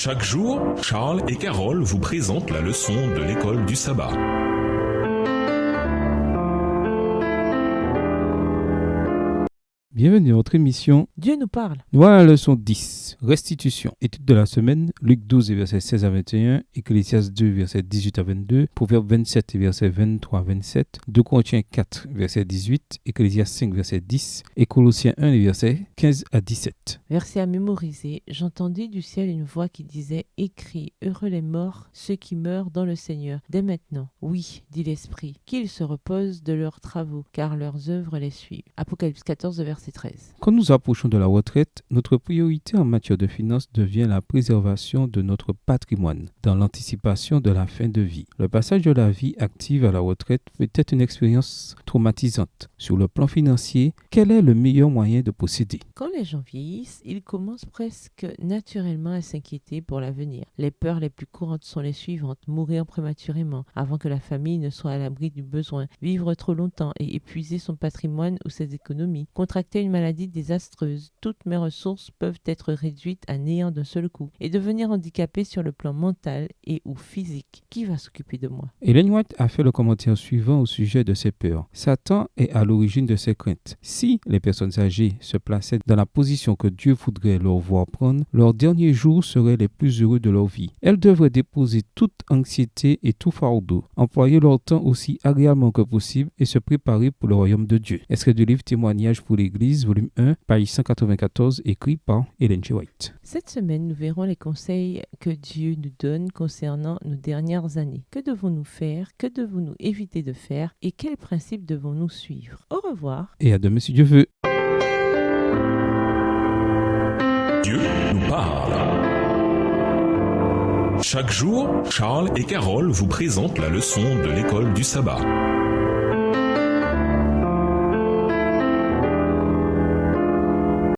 Chaque jour, Charles et Carole vous présentent la leçon de l'école du sabbat. Bienvenue à notre émission. Dieu nous parle. Voilà la leçon 10, restitution. Étude de la semaine, Luc 12, versets 16 à 21, Ecclésiaste 2, versets 18 à 22, Proverbe 27, versets 23 à 27, 2 Corinthiens 4, verset 18, Ecclésiaste 5, verset 10, et Colossiens 1, versets 15 à 17. Verset à mémoriser. J'entendis du ciel une voix qui disait « Écris, heureux les morts, ceux qui meurent dans le Seigneur, dès maintenant. Oui, dit l'Esprit, qu'ils se reposent de leurs travaux, car leurs œuvres les suivent. » Apocalypse 14, verset 13. Quand nous approchons de la retraite, notre priorité en matière de finances devient la préservation de notre patrimoine, dans l'anticipation de la fin de vie. Le passage de la vie active à la retraite peut être une expérience traumatisante. Sur le plan financier, quel est le meilleur moyen de procéder? Quand les gens vieillissent, ils commencent presque naturellement à s'inquiéter pour l'avenir. Les peurs les plus courantes sont les suivantes: mourir prématurément, avant que la famille ne soit à l'abri du besoin, vivre trop longtemps et épuiser son patrimoine ou ses économies, contracter une maladie désastreuse, toutes mes ressources peuvent être réduites à néant d'un seul coup, et devenir handicapé sur le plan mental et ou physique. Qui va s'occuper de moi? Ellen White a fait le commentaire suivant au sujet de ces peurs. Satan est à l'origine de ces craintes. Si les personnes âgées se plaçaient dans la position que Dieu voudrait leur voir prendre, leurs derniers jours seraient les plus heureux de leur vie. Elles devraient déposer toute anxiété et tout fardeau, employer leur temps aussi agréablement que possible et se préparer pour le royaume de Dieu. Extrait du livre Témoignages pour l'Église, volume 1, page 194, écrit par Ellen G. White. Cette semaine, nous verrons les conseils que Dieu nous donne concernant nos dernières années. Que devons-nous faire? Que devons-nous éviter de faire? Et quels principes devons-nous suivre? Au revoir. Et à demain si Dieu veut. Dieu nous parle. Chaque jour, Charles et Carole vous présentent la leçon de l'école du sabbat.